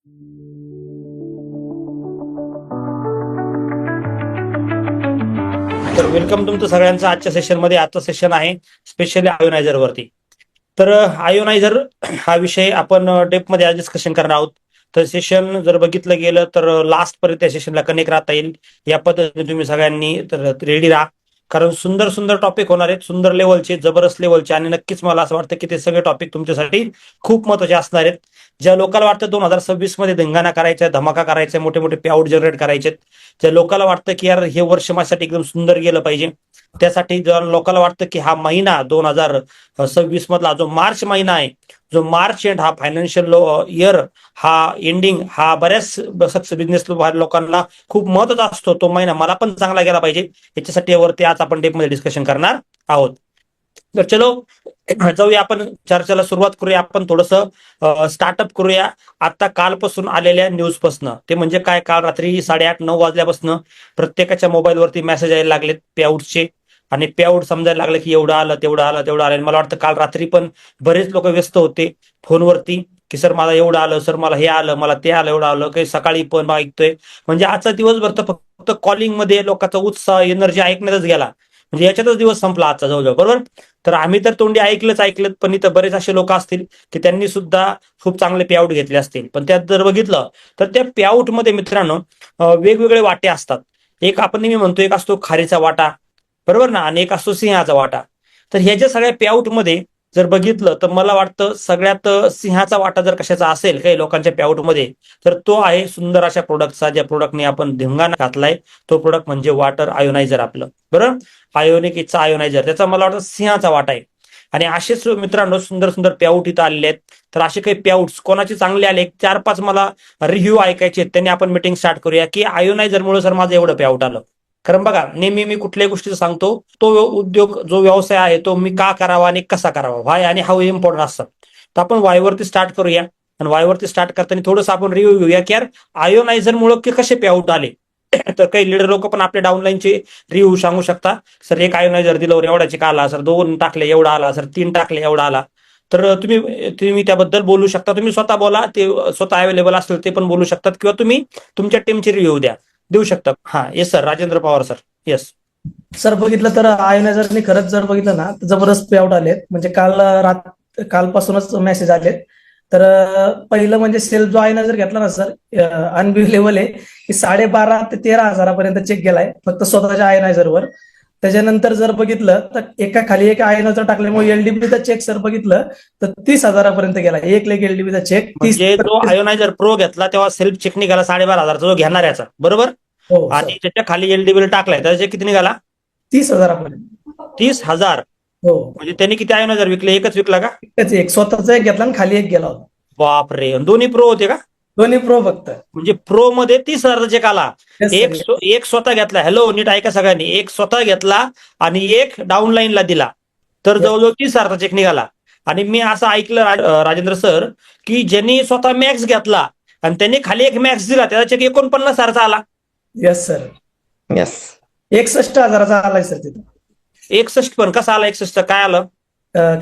तर वेलकम तुमचं सगळ्यांचं आजच्या सेशनमध्ये. आजचं सेशन आहे स्पेशली आयोनायझर वरती. तर आयोनायझर हा विषय आपण डेपमध्ये आज डिस्कशन करणार आहोत. तर सेशन जर बघितलं गेलं तर लास्ट पर्यंत त्या सेशनला कनेक्ट राहता येईल या पद्धतीने तुम्ही सगळ्यांनी तर रेडी राहा, कारण सुंदर सुंदर टॉपिक होणार आहेत, सुंदर लेवलचे, जबरदस्त लेवलचे, आणि नक्कीच मला असं वाटतं की ते सगळे टॉपिक तुमच्यासाठी खूप महत्त्वाचे असणार आहेत. ज्या लोकांना वाटतं 2026 मध्ये धिंगाणा करायचा, धमाका करायचा, मोठे मोठे पे आउट जनरेट करायचे, ज्या लोकांना वाटतं की यार हे वर्ष माझ्यासाठी एकदम सुंदर गेलं पाहिजे, त्यासाठी जर लोकांना वाटतं की हा महिना 2026 मधला जो मार्च महिना आहे, जो मार्च एंड हा फायनान्शियल इयर हा एंडिंग हा बऱ्याच बिझनेस लोकांना खूप महत्त्वाचा असतो, तो महिना मला पण चांगला गेला पाहिजे, याच्यासाठी यावरती आज आपण डेपमध्ये डिस्कशन करणार आहोत. तर चलो जाऊया, आपण चर्चेला सुरुवात करूया. आपण थोडंसं स्टार्टअप करूया आता कालपासून आलेल्या न्यूज पासनं. ते म्हणजे काय, काल रात्री 8:30-9 वाजल्यापासून प्रत्येकाच्या मोबाईलवरती मेसेज यायला लागलेत पेआउटचे, आणि पेआउट समजायला लागलं की एवढं आलं, तेवढं आलं, तेवढं आलं. मला वाटतं काल रात्री पण बरेच लोक व्यस्त होते फोनवरती की सर मला एवढं आलं, सर मला हे आलं, मला ते आलं, एवढं आलं. काही सकाळी पण ऐकतोय, म्हणजे आजचा दिवसभर तर फक्त कॉलिंग मध्ये लोकांचा उत्साह, एनर्जी ऐकण्यातच गेला. म्हणजे याच्यातच दिवस संपला आजचा जवळजवळ, बरोबर. तर आम्ही तर तोंडी ऐकलं, पण इथं बरेच असे लोक असतील की त्यांनी सुद्धा खूप चांगले पेआउट घेतले असतील. पण त्यात जर बघितलं तर त्या पेआउट मध्ये मित्रांनो वेगवेगळे वाटे असतात. एक आपण नेहमी म्हणतो, एक असतो खारीचा वाटा, बरोबर ना, आणि एक असतो सिंहाचा वाटा. तर ह्याच्या सगळ्या पेआउट मध्ये जर बघितलं तर मला वाटतं सगळ्यात सिंहाचा वाटा जर कशाचा असेल काही लोकांच्या पेआउट मध्ये, तर तो आहे सुंदर अशा प्रोडक्टचा, ज्या प्रोडक्टने आपण धिंगाणा घातलाय. तो प्रोडक्ट म्हणजे वॉटर आयोनायझर आपलं, बरोबर. आयोनिक इथचा आयोनायझर, त्याचा मला वाटतं सिंहाचा वाटा आहे. आणि असेच मित्रांनो सुंदर सुंदर पेआउट इथं आलेले आहेत. तर असे काही पेआउट्स कोणाचे चांगले आले, 4-5 मला रिव्ह्यू ऐकायचे आहेत, त्यांनी आपण मीटिंग स्टार्ट करूया की आयोनायझरमुळे सर माझं एवढं पेआउट आलं. कारण बघा, नेहमी मी कुठल्याही गोष्टीचं सांगतो, तो उद्योग जो व्यवसाय आहे तो मी का करावा आणि कसा करावा, व्हाय आणि हाऊ इम्पॉर्टंट असतं. तर आपण वायवरती स्टार्ट करूया, आणि वायवरती स्टार्ट करताना थोडंसं आपण रिव्ह्यू घेऊया की यार आयोनायझरमुळे कसे पेआउट आले. तर काही लीडर लोक पण आपल्या डाऊनलाईनचे रिव्ह्यू सांगू शकता. सर एक आयोनायझर दिलं एवढ्याचे का आला, सर 2 टाकले एवढा आला, सर 3 टाकले एवढा आला. तर तुम्ही त्याबद्दल बोलू शकता. तुम्ही स्वतः बोला, ते स्वतः अवेलेबल असतील ते पण बोलू शकतात, किंवा तुम्ही तुमच्या टीमची रिव्ह्यू देऊ शकता. हा, yes sir, Rajendra Pawar sir. Yes sir, बघितलं तर आयोनायझरने खरंच जर बघितलं ना तर जबरदस्त पेआउट आलेत. म्हणजे कालपासूनच मेसेज आलेत. तर पहिलं म्हणजे सेल्फ जो आयोनायझर घेतला ना सर, अनबिलिव्हेबल आहे की 12,500 ते 13,000 चेक गेलाय फक्त स्वतःच्या आयोनायझरवर. त्याच्यानंतर जर बघितलं तर एका खाली एक आयोनायझर टाकल्यामुळे एलडीबीचा चेक सर बघितलं तर 30,000 चेक गेला. 1 लाख एलडीबीचा चेक. म्हणजे जो आयोनायझर प्रो घेतला तेव्हा सेल्फ चेक निघाला 12,500 जो घेणाऱ्याचा, बरोबर. हो सर, आणि त्याच्या खाली एलडीबी टाकलाय त्याचे किती निघाला? 30,000. 30,000. हो, म्हणजे त्यांनी किती आयोनायझर विकले? एकच विकला का? एक स्वतःचा एक घेतला आणि खाली एक गेला होता. बापरे, दोन्ही प्रो होते का? दोन्ही प्रो फक्त. म्हणजे प्रो मध्ये 30,000 चेक आला. Yes, sir. एक स्वतः घेतला, हॅलो नीट ऐका सगळ्यांनी, एक स्वतः घेतला आणि एक डाऊनलाईनला दिला, तर Yes. जवळजवळ 30,000 चेक निघाला. आणि मी असं ऐकलं राजेंद्र सर, की ज्यांनी स्वतः मॅक्स घेतला आणि त्यांनी खाली एक मॅक्स दिला त्याचा चेक 49,000 आला. Yes sir. येस 61,000 आलाय सर तिथे. 61 पण कसा आला? 61 काय आलं?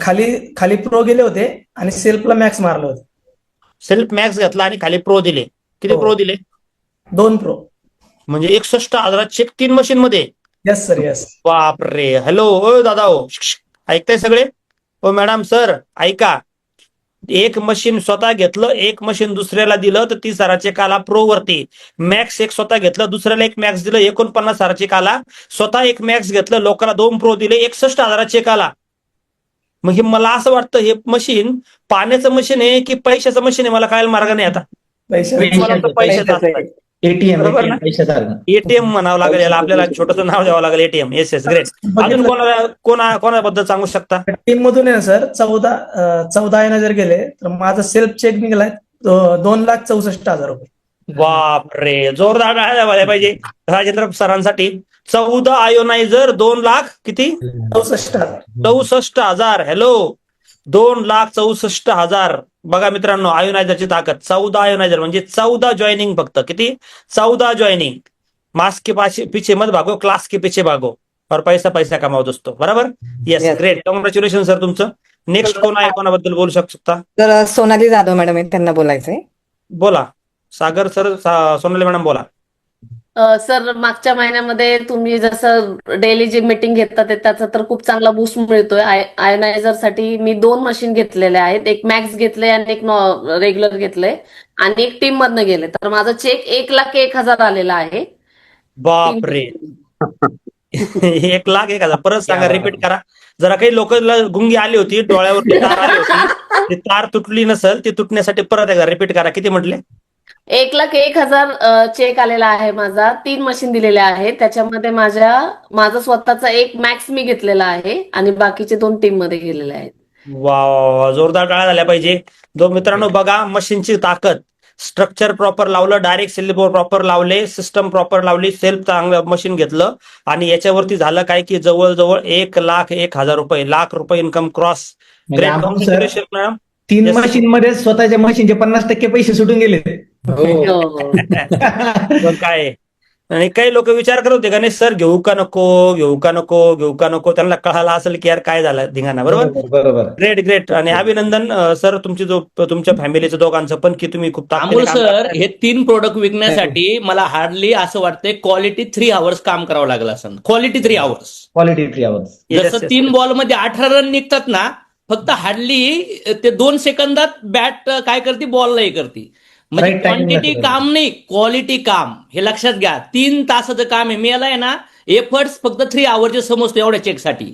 खाली खाली प्रो गेले होते आणि सेल्फला मॅक्स मारलं होतं. सेल्फ मॅक्स घेतला आणि खाली प्रो दिले. किती हो. प्रो दिले? 2 प्रो. म्हणजे 61,000 चेक 3 मशीन मध्ये. Yes sir, yes. बापरे. हॅलो, ओ दादा, हो ऐकताय सगळे? ओ मॅडम, सर ऐका. एक मशीन स्वतः घेतलं, एक मशीन दुसऱ्याला दिलं तर 30,000 चेक आला प्रो वरती. मॅक्स एक स्वतः घेतलं, दुसऱ्याला एक मॅक्स दिलं, 49,000 चेक आला. स्वतः एक मॅक्स घेतलं, लोकांना 2 प्रो दिले, 61,000 चेक आला. मग हे मला असं वाटतं हे मशीन पाण्याचं मशीन आहे की पैशाचं मशीन आहे, मला कळायला मार्ग नाही आता. मला वाटतं पैशाचं असतं. एटीएम बरोबर ना? पैशासारखं. एटीएम म्हणावं लागेल याला, आपल्याला छोटंसं नाव द्यावं लागेल, एटीएम. Yes yes, great. अजून कोणाबद्दल सांगू शकता? टीम मधून आहे ना सर, 14 जर गेले तर माझा सेल्फ चेक निघालाय 2,64,000 रुपये. बापरे, जोरदार टाळ्या झाल्या पाहिजे राजेंद्र सरांसाठी. 14 आयोनायझर 2 लाख किती? 64,000. 64,000. हॅलो, 2,64,000. बघा मित्रांनो, आयोनायझरची ताकद. 14 आयोनायझर म्हणजे 14 जॉईनिंग, फक्त किती? 14 जॉईनिंग. मास्क के पीछे मत भागो, क्लास के पीछे भागो, और पैसा पैसा कमाओ दोस्तों. बरोबर. Yes, Yes. Great. Congratulation sir तुमचं. नेक्स्ट कोण आहे, कोणाबद्दल बोलू शकता? तर सोनाली जाधव मॅडम आहेत, त्यांना बोलायचंय. बोला. सागर सर, सोनाली मॅडम बोला. सर मागच्या महिन्यामध्ये तुम्ही जसं डेली जी मीटिंग घेतात त्याचा तर खूप चांगला बूस्ट मिळतोय. आयोनायझर साठी मी 2 मशीन घेतलेले आहेत. एक मॅक्स घेतलंय आणि एक रेग्युलर घेतलंय आणि एक टीम मधनं गेले. तर माझा चेक 1,01,000 आलेला आहे. बाप रे. 1,01,000 परत सांगा, रिपीट करा जरा. काही लोकांना गुंगी आली होती, डोळ्यावरती तार आली होती, ती तार तुटली नसेल, ती तुटण्यासाठी परत एकदा रिपीट करा. किती म्हटले? 1,01,000 चेक आलेला आहे माझा. 3 मशीन दिलेल्या आहेत. त्याच्यामध्ये माझा स्वतःचा एक मॅक्स मी घेतलेला आहे आणि बाकीचे 2 टीम मध्ये गेलेले आहेत. वा, जोरदार टाळ्या झाल्या पाहिजे. मित्रांनो बघा, मशीनची ताकद. स्ट्रक्चर प्रॉपर लावलं, डायरेक्ट सेल्फ प्रॉपर लावले, सिस्टम प्रॉपर लावली, सेल्फ चांगलं मशीन घेतलं आणि याच्यावरती झालं काय की जवळजवळ 1,01,000 रुपये, लाख रुपये इन्कम क्रॉस. म्हणजे ग्रेट, आम्हाला sir congratulation madam. 3 Yes. Machine मध्ये स्वतःच्या मशीनचे 50% पैसे सुटून गेले. हो. पण काय, आणि काही लोक विचार करत होते का नाही सर घेऊ का नको, घेऊ का नको, घेऊ का नको. त्यांना कळालं असेल की यार काय झालं धिंगाणा. बरोबर. बरोबर. Great great. आणि अभिनंदन सर तुमच्या फॅमिलीचं दोघांचं पण, की तुम्ही खूप अमोल ताकदीने काम सर, करताय. हे 3 प्रोडक्ट विकण्यासाठी मला हार्डली असं वाटतंय क्वालिटी 3 आवर्स काम करावं लागलं असं. Quality 3 hours. Quality 3 hours. Yes, जसं yes, 3 yes. बॉल मध्ये 18 रन निघतात ना, फक्त हार्डली ते 2 सेकंदात बॅट काय करते, बॉलला हे करते. म्हणजे Right timing ला क्वांटिटी करते. काम नाही, क्वालिटी काम. हे लक्षात घ्या. 3 तासाचं काम आहे. मी याला आहे ना एफर्ट्स फक्त 3 आवर्सचे समजतो एवढ्या चेकसाठी.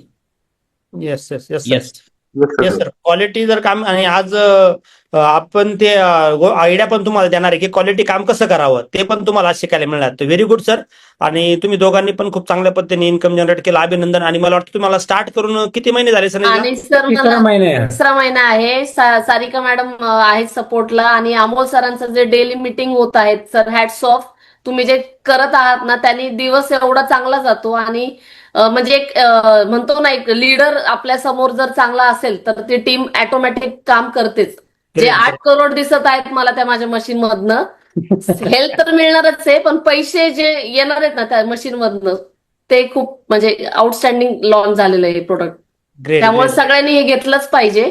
Yes yes yes yes. Yes sir. Quality जर काम, आणि आज आपण ते आयडिया पण तुम्हाला देणार आहे की क्वालिटी काम कसं करावं, ते पण तुम्हाला आज शिकायला मिळणार. तर व्हेरी गुड सर. आणि तुम्ही दोघांनी पण खूप चांगल्या पद्धतीने इन्कम जनरेट केलं. अभिनंदन. आणि मला वाटतं तुम्हाला स्टार्ट करून किती महिने झाले सर? आणि सर तिसरा महिना आहे. 3रा महिना आहे. सारिका मॅडम आहेत सपोर्टला आणि अमोल सरांचं जे डेली मीटिंग होत आहेत सर, हॅट्स ऑफ. तुम्ही जे करत आहात ना त्यांनी दिवस एवढा चांगला जातो. आणि म्हणजे एक म्हणतो ना, एक लीडर आपल्या समोर जर चांगला असेल तर ती टीम ऑटोमॅटिक काम करतेच. जे 8 करोड दिसत आहेत मला त्या माझ्या मशीन मधनं, हेल्थ तर मिळणारच आहे, पण पैसे जे येणार आहेत ना त्या मशीन मधनं ते खूप म्हणजे आउटस्टँडिंग लॉन्च झालेलं आहे हे प्रोडक्ट. ग्रेट. त्यामुळे सगळ्यांनी हे घेतलंच पाहिजे.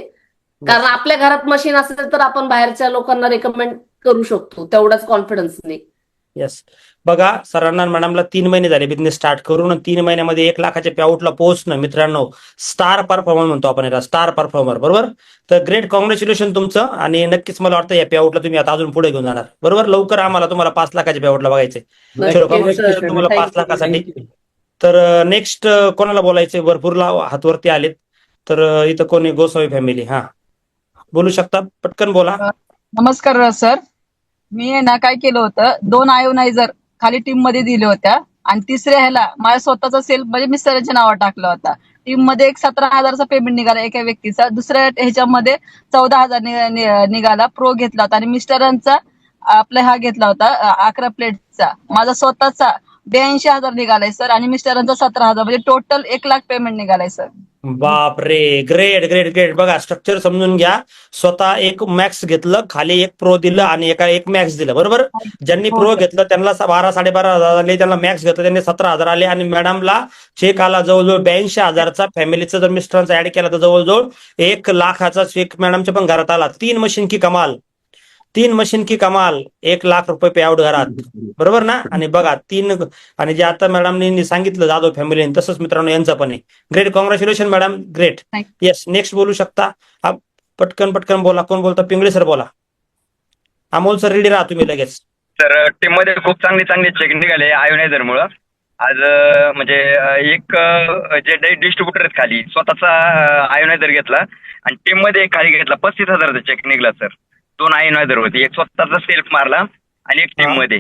कारण आपल्या घरात मशीन असेल तर आपण बाहेरच्या लोकांना रेकमेंड करू शकतो तेवढाच कॉन्फिडन्सने. येस. बघा, सरांना मॅडमला 3 महिने झाले बिझनेस स्टार्ट करून. 3 महिन्यामध्ये 1 लाखाच्या पेआउटला पोहोचणं मित्रांनो, स्टार परफॉर्मर म्हणतो आपण याला, स्टार परफॉर्मर. बरोबर. तर ग्रेट, कॉंग्रॅच्युलेशन तुमचं. आणि नक्कीच मला वाटतं या पेआउटला तुम्ही आता अजून पुढे घेऊन जाणार. बरोबर. लवकर तुम्हाला 5 लाखाच्या पेआउटला बघायचे. चलो, कॉंग्रॅच्युलेशन तुम्हाला 5 लाखासाठी. तर नेक्स्ट कोणाला बोलायचे? भरपूर हातवरती आलेत. तर इथं कोणी, गोसावी फॅमिली, हा बोलू शकता, पटकन बोला. नमस्कार सर. मी आहे ना काय केलं होतं, 2 आयोनायझर खाली टीम मध्ये दिल्या होत्या आणि तिसऱ्या ह्याला माझ्या स्वतःचा सेल्फ म्हणजे मिस्टरांच्या नावावर टाकला होता. टीम मध्ये एक 17,000चा पेमेंट निघाला एका व्यक्तीचा. दुसऱ्या ह्याच्यामध्ये 14,000 निघाला. प्रो घेतला होता आणि मिस्टरांचा आपला हा घेतला होता 11 प्लेटचा. माझा स्वतःचा 82,000 निघालाय सर आणि मिस्टरांचा 17,000, म्हणजे टोटल 1,00,000 पेमेंट निघालाय सर. बाप रे. Great great great. बघा, स्ट्रक्चर समजून घ्या. स्वतः एक मॅक्स घेतलं, खाली एक प्रो दिलं आणि एक मॅक्स दिलं. बरोबर. ज्यांनी प्रो घेतलं त्यांना 12-12,500 आले, त्यांना मॅक्स घेतलं त्यांनी 17,000 आले. आणि मॅडमला चेक आला जवळजवळ 82,000चा. फॅमिलीचा जर मिस्टरांचा ऍड केला तर जवळजवळ 1 लाखाचा चेक मॅडमच्या पण घरात आला. 3 मशीन की कमाल. 3 मशीन की कमाल. 1,00,000 रुपये पे आउट घरात. बरोबर ना. आणि बघा 3, आणि जे आता मॅडमनी सांगितलं जाधव फॅमिलीने, तसंच मित्रांनो यांचं पण आहे. Great, congratulation madam. Great. Yes, next बोलू शकता. पटकन पटकन बोला. कोण बोलता? पिंगळे सर बोला. अमोल सर रेडी राहा तुम्ही लगेच. तर टीम मध्ये खूप चांगले चेक निघाले आयोनायझर मुळे. आज म्हणजे एक जे डिस्ट्रीब्युटर आहेत खाली स्वतःचा आयोनायझर घेतला आणि टीम मध्ये खाली घेतला 35,000चा चेक निघाला सर. 2 आयोनायझर होते, एक स्वतःचा सेल्फ मारला आणि एक टीम मध्ये.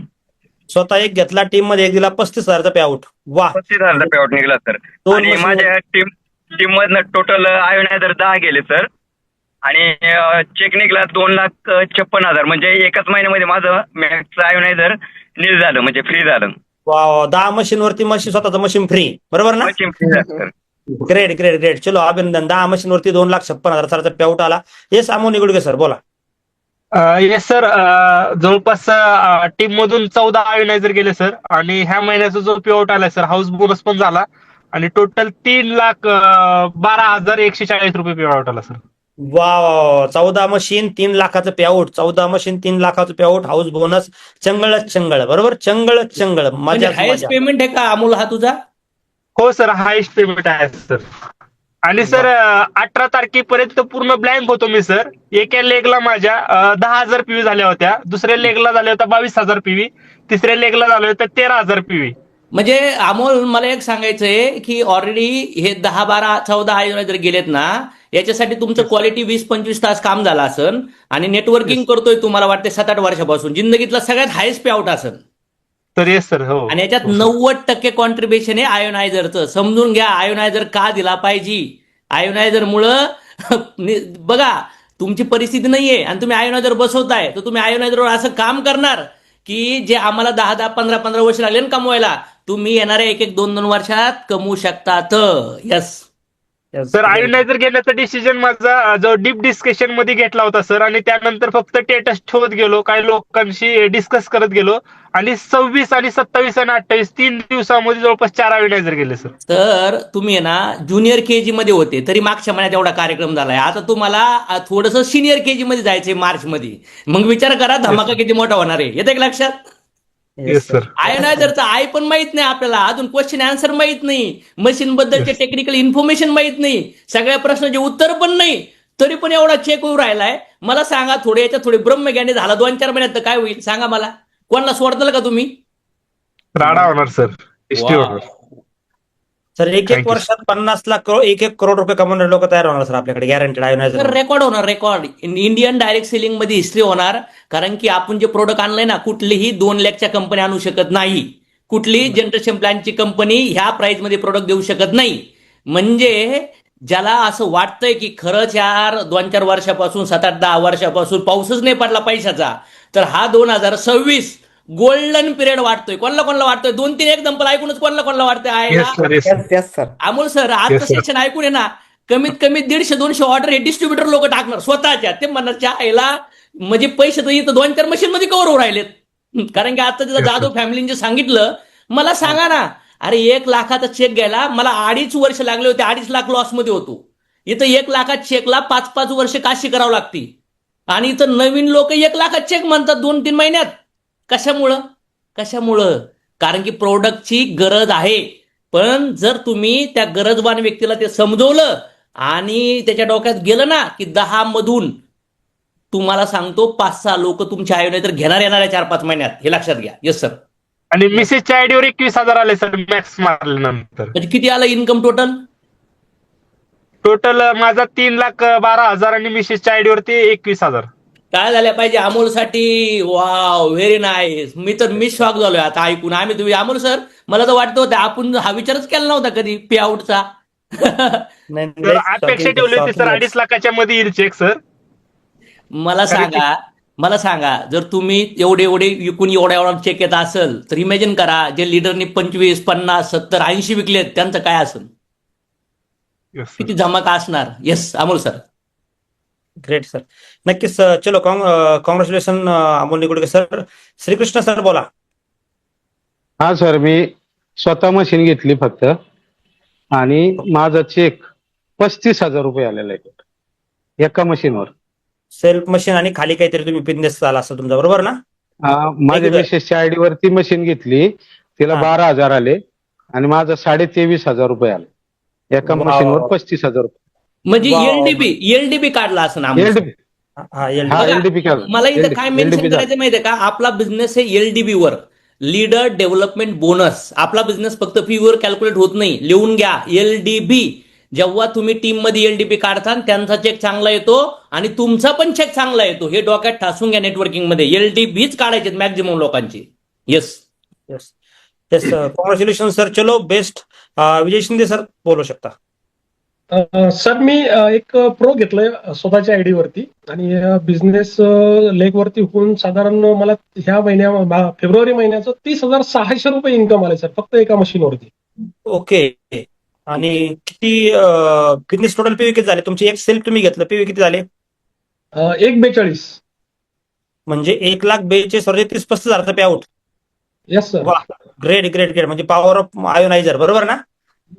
स्वतः एक घेतला, टीम मध्ये एक दिला, 35,000चा पे आउट. वा. 35,000चा पे आउट निघाला सर. आणि माझ्या टीम मधनं टोटल आयोनायझर 10 गेले सर. आणि चेक निघाला 2,56,000, म्हणजे एकाच महिन्यामध्ये माझं मॅक्स आयोनायझर नील झालं, म्हणजे फ्री झालं. वा. 10 मशीन वरती स्वतःचं मशीन फ्री. बरोबर ना. मशीन फ्री झालं सर. Great great great. चलो, अभिनंदन. 10 मशीन वरती 2,56,000चा पे आउट आला. येस, अमोल निगुडगे सर बोला. Yes sir. जवळपास टीम मधून 14 आयोनायझर गेले सर. आणि ह्या महिन्याचा जो पे आउट आलाय सर, हाऊस बोनस पण झाला आणि टोटल 3,12,140 रुपये पे आउट आला सर. वा 14 मशीन 3 लाखाचं पेआउट, 14 मशीन 3 लाखाचं पेआउट, हाऊस बोनस, चंगळच चंगळ, बरोबर, चंगळच चंगळ, म्हणजे मजा हायेस्ट पेमेंट आहे का अमोल हा तुझा? हो सर, हायेस्ट पेमेंट आहे सर. आणि सर 18 तारखेपर्यंत पूर्ण ब्लँक होतो मी सर. एका लेगला माझ्या 10,000 पीव्ही झाल्या होत्या, दुसऱ्या लेगला झाल्या होत्या 22,000 पीव्ही, तिसऱ्या लेगला झाल्या होत्या 13,000 पीव्ही. म्हणजे अमोल मला एक सांगायचंय की ऑलरेडी हे 10, 12, 14 आयोजन जर गेलेत ना, याच्यासाठी तुमचं क्वालिटी 20-25 तास काम झालं असन आणि नेटवर्किंग करतोय तुम्हाला वाटते 7-8 वर्षापासून, जिंदगीतला सगळ्यात हायस्ट पे आउट असन. तर येस सर. हो. आणि याच्यात 90% कॉन्ट्रीब्युशन आहे आयोनायझरचं. समजून घ्या आयोनायझर का दिला पाहिजे. आयोनायझरमुळं बघा तुमची परिस्थिती नाहीये आणि तुम्ही आयोनायझर बसवताय, तर तुम्ही आयोनायझरवर असं काम करणार की जे आम्हाला 10-10, 15-15 वर्ष लागले ना कमवायला, तुम्ही येणाऱ्या 1-1, 2-2 वर्षात कमवू शकतात. यस सर, आयोनायझर घेण्याचा डिसिजन माझा जो डीप डिस्कशन मध्ये घेतला होता सर, आणि त्यानंतर फक्त टेटस ठेवत गेलो, काही लोकांशी डिस्कस करत गेलो, आणि 26 आणि 27 आणि 28 3 दिवसामध्ये जवळपास 4 आयोनायझर गेले सर. तर तुम्ही आहे ना ज्युनियर केजी मध्ये होते तरी मागच्या महिन्यात एवढा कार्यक्रम झालाय. आता तुम्हाला थोडंसं सिनियर केजी मध्ये जायचंय मार्च मध्ये. मग विचार करा धमाका किती मोठा होणार आहे. येते का लक्षात? Yes sir. आयोनायझरचा आय पण माहित नाही आपल्याला, अजून क्वेश्चन आन्सर माहित नाही, मशीन बद्दलचे टेक्निकल इन्फॉर्मेशन माहित नाही, सगळ्या प्रश्नाचे उत्तर पण नाही, तरी पण एवढा चेक होऊ राहिलाय. मला सांगा थोडे याच्यात थोडे ब्रह्मज्ञानी झाला 2-4 महिन्यात तर काय होईल सांगा मला. कोणाला सोडताल का तुम्ही? राडा होणार सर. हिस्ट्री होणार. सर 1-1 Thank you, वर्षात 50 लाख 1-1 करोड रुपये कमवणारे लोक तयार होणार सर आपल्याकडे, गॅरंटेड आयोनायझर. रेकॉर्ड होणार, रेकॉर्ड. इंडियन डायरेक्ट सेलिंग मध्ये हिस्ट्री होणार. कारण की आपण जे प्रोडक्ट आणलंय ना, कुठलीही 2 लाखच्या कंपनी आणू शकत नाही, कुठलीही जनरेशन प्लॅनची कंपनी ह्या प्राइस मध्ये प्रोडक्ट देऊ शकत नाही. म्हणजे ज्याला असं वाटतंय की खरंच यार 2-4 वर्षापासून 7-8-10 वर्षापासून पाऊसच नाही पडला पैशाचा, तर हा 2026 गोल्डन पिरियड वाटतोय. कोणाला वाटतोय? 2-3 एक्झाम्पल ऐकूनच कोणाला वाटतंय आहे yes sir. Yes sir. Amol sir आजचं Yes, sir. सेशन ऐकून आहे ना, कमीत कमी 150-200 ऑर्डर हे डिस्ट्रीब्युटर लोक टाकणार स्वतःच्या. ते म्हणणार आईला म्हणजे पैसे तर इथं 2-4 मशीन मध्ये कव्हर होऊ राहिलेत. कारण की आता तिथं जाधव फॅमिलीने सांगितलं, मला सांगा ना, अरे 1 लाखाचा चेक घ्यायला मला 2.5 वर्ष लागले होते, 2.5 लाख लॉस मध्ये होतो. इथं 1 लाखाच्या चेकला 5-5 वर्ष काशी करावं लागते. आणि इथं नवीन लोक 1 लाखाचा चेक म्हणतात 2-3 महिन्यात. कशामुळं? कारण की प्रोडक्टची गरज आहे. पण जर तुम्ही त्या गरजवान व्यक्तीला ते समजवलं आणि त्याच्या डोक्यात गेलं ना की 10 मधून तुम्हाला सांगतो 5-6 लोक तुमचे आयोनायझर घेणार येणाऱ्या 4-5 महिन्यात, हे लक्षात घ्या. Yes sir. आणि मिसेसच्या आयडीवर 21,000 आले सर मॅक्स मारल्यानंतर. म्हणजे किती आलं इन्कम टोटल? टोटल माझा 3,12,000 आणि मिसेसच्या आयडीवर ते 21,000. काय झाल्या पाहिजे अमोलसाठी? Wow, very nice. मी शॉक झालोय आता ऐकून. तुम्ही अमोल सर, मला तर वाटतं होतं आपण हा विचारच केला नव्हता कधी पे आउटचा. तर अपेक्षा ठेवली होती सर 2.5 लाखाच्या मध्ये येईल चेक सर. मला सांगा जर तुम्ही एवढे विकून एवढा चेक येत असेल तर इमॅजिन करा जे लिडरनी 25, 50, 70, 80 विकलेत त्यांचं काय असेल, किती धमाका असणार. Yes Amol sir. Great sir, नक्कीच. चलो congratulation Amol Nikudke sir. Shrikrishna sir बोला. हा सर, मी स्वतः मशीन घेतली फक्त आणि माझा चेक 35,000 रुपये आलेला आहे एका मशीनवर. सेल्फ मशीन आणि खाली काहीतरी तुम्ही बिझनेस झाला असेल तुमचा, बरोबर ना? माझ्या मिसेसच्या आयडी वरती मशीन घेतली, तिला 12,000 आले आणि माझा 23,500 रुपये आले एका मशीनवर. 35,000 रुपये म्हणजे एलडीबी काढला असं ना. एलडीपी मला इथं काय मेन्शन करायचं माहितीये का, आपला बिझनेस आहे एलडीबी वर, लीडर डेव्हलपमेंट बोनस. आपला बिझनेस फक्त फी वर कॅल्क्युलेट होत नाही, लिहून घ्या एलडीबी. जेव्हा तुम्ही टीम मध्ये एलडीपी काढता त्यांचा चेक चांगला येतो आणि तुमचा पण चेक चांगला येतो, हे डोक्यात ठासून घ्या. नेटवर्किंग मध्ये एलडीबीच काढायचे मॅक्झिमम लोकांची. Yes yes yes. Congratulation sir. चलो बेस्ट. विजय शिंदे सर बोलू शकता. सर, मी एक प्रो घेतलंय स्वतःच्या आयडी वरती आणि बिझनेस लेग वरती होऊन साधारण मला ह्या फेब्रुवारी महिन्याचं 30,600 रुपये इन्कम आले सर, फक्त एका मशीनवरती. ओके. आणि किती बिझनेस टोटल पीव्ही किती झाले तुमचे? एक सेल्फ तुम्ही घेतलं, पीव्ही किती झाले? 1,42. म्हणजे 1,42,000 30-35,000 pay out. Yes sir. Great great great. म्हणजे पॉवर ऑफ आयोनायझर, बरोबर ना?